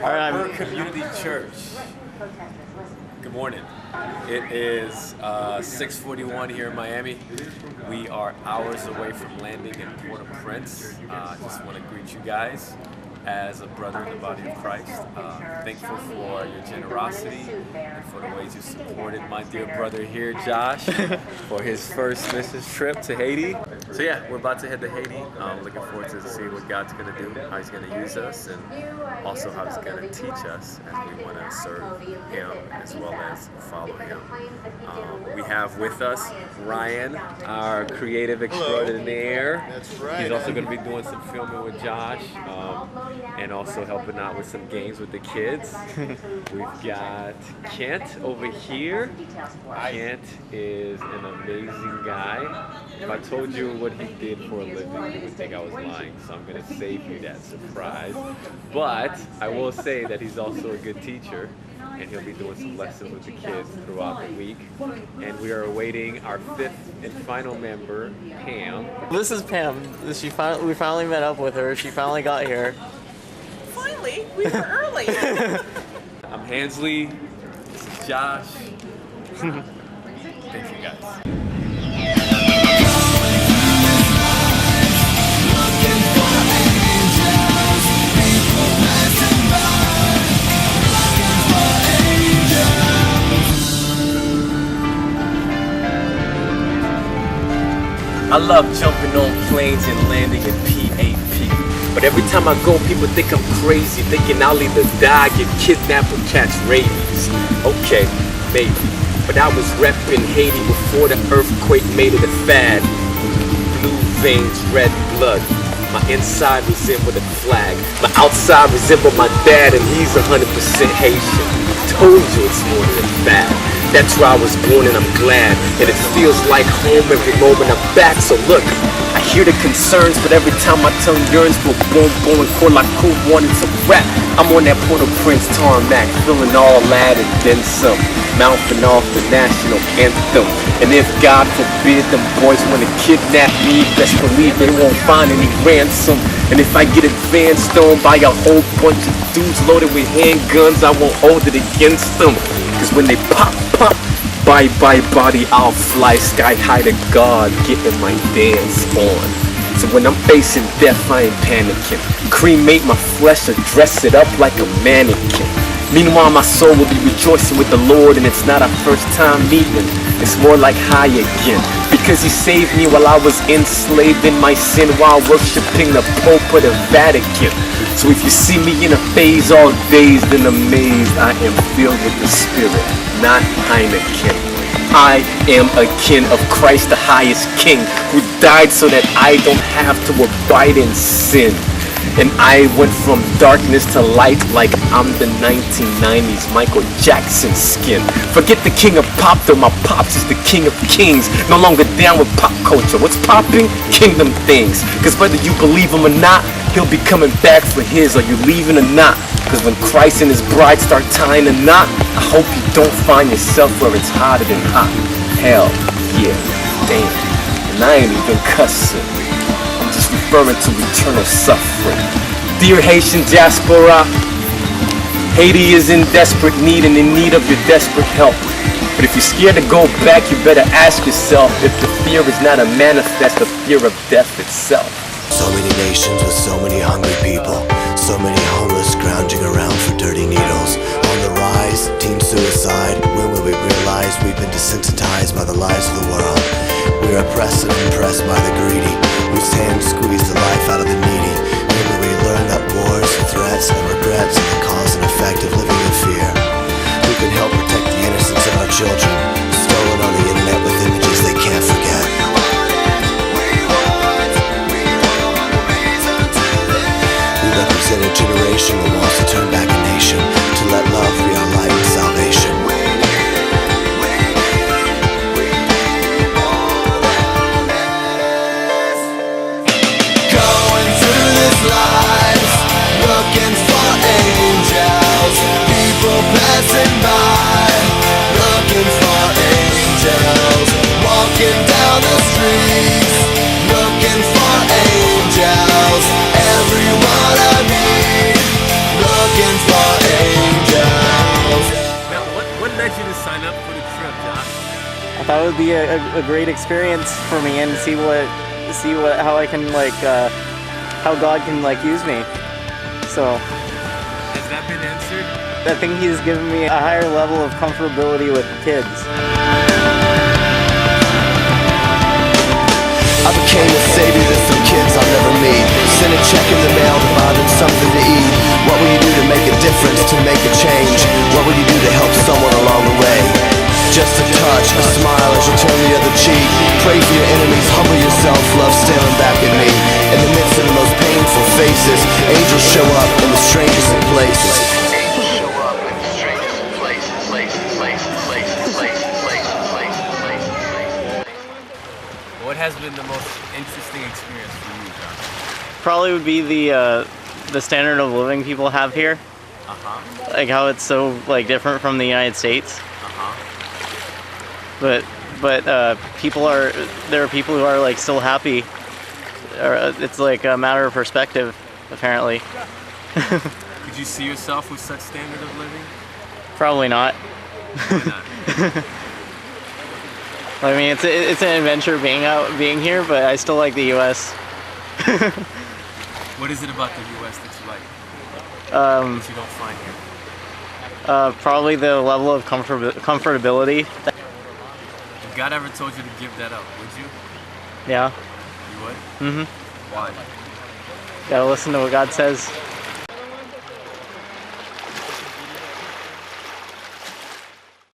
Harbor Community Church. Good morning. It is 6:41 here in Miami. We are hours away from landing in Port-au-Prince. Just want to greet you guys as a brother in the body of Christ. Thankful for your generosity and for the ways you supported my dear brother here, Josh, for his first missions trip to Haiti. So yeah, we're about to head to Haiti. Looking forward to seeing what God's going to do, how he's going to use us, and also how he's going to teach us as we want to serve him as well as follow him. We have with us Ryan, our creative extraordinaire. That's right. He's also going to be doing some filming with Josh. And also helping out with some games with the kids. We've got Kent over here. Kent is an amazing guy. If I told you what he did for a living, you would think I was lying, so I'm going to save you that surprise. But I will say that he's also a good teacher, and he'll be doing some lessons with the kids throughout the week. And we are awaiting our fifth and final member, Pam. This is Pam. We finally met up with her. She finally got here. Finally, we were early. I'm Hansley. This is Josh. Thank you guys. I love jumping on planes and landing in PAP. But every time I go, people think I'm crazy, thinking I'll either die, get kidnapped, or catch rabies. Okay, maybe. But I was repping Haiti before the earthquake made it a fad. Blue veins, red blood. My inside resembled a flag. My outside resembled my dad, and he's 100% Haitian. Told you it's more than a fad. That's where I was born, and I'm glad. And it feels like home every moment I'm back. So look, I hear the concerns, but every time my tongue yearns for boom, boom, and call like cool wanting to rap. I'm on that Port-au-Prince tarmac, feeling all that and then some. Mouthing off the national anthem. And if God forbid them boys wanna kidnap me, best believe they won't find any ransom. And if I get advanced on by a whole bunch of dudes loaded with handguns, I won't hold it against them. Cause when they pop, bye body, I'll fly sky high to God, getting my dance on. So when I'm facing death, I ain't panicking. Cremate my flesh or dress it up like a mannequin. Meanwhile, my soul will be rejoicing with the Lord, and it's not our first time meeting. It's more like high again. Because he saved me while I was enslaved in my sin while worshiping the Pope of the Vatican. So if you see me in a phase all dazed and amazed, I am filled with the Spirit, not Heineken. I am a kin of Christ, the highest King, who died so that I don't have to abide in sin. And I went from darkness to light like I'm the 1990s Michael Jackson skin. Forget the king of pop, though my pops is the king of kings. No longer down with pop culture. What's popping? Kingdom things. Cause whether you believe him or not, he'll be coming back for his. Are you leaving or not? Cause when Christ and his bride start tying a knot, I hope you don't find yourself where it's hotter than hot. Hell yeah, damn. And I ain't even cussing. Just referring to eternal suffering. Dear Haitian diaspora, Haiti is in desperate need and in need of your desperate help. But if you're scared to go back, you better ask yourself if the fear is not a manifest of fear of death itself. So many nations with so many hungry people, so many homeless scrounging around for dirty needles. On the rise, teen suicide. When will we realize we've been desensitized by the lies of the world? We're oppressed and impressed by the greedy. We stand squeeze the life out of the needy. When will we learn that wars, threats, and regrets are the cause and effect of living in fear? Who can help protect the innocence of our children, stolen on the internet with images they can't forget? We represent a generation that wants to turn back a nation, to let love be our light and salvation. Looking for to sign up for the trip, Josh? I thought it would be a great experience for me and see how I can like how God can like use me. So Has that been answered? I think He's given me a higher level of comfortability with kids. I became a savior to some kids I'll never meet. Send a check in the mail to buy them something to eat. What will you do to make a difference, to make a change? What will you do to help someone along the way? Just a touch, a smile as you turn the other cheek. Pray for your enemies, humble yourself, love staring back at me. In the midst of the most painful faces, angels show up in the strangest of places. Angels show up in the strangest of places, What has been the most interesting experience for you, Josh? Probably would be the standard of living people have here. Like how it's so like different from the United States. But there are people who are like still happy. It's like a matter of perspective, apparently. Could you see yourself with such standard of living? Probably not. Why not? I mean, it's an adventure being here, but I still like the U.S. What is it about the U.S. that you like? That you don't find here? Probably the level of comfortability. If God ever told you to give that up, would you? Yeah. You would? Mm-hmm. Why? Gotta listen to what God says.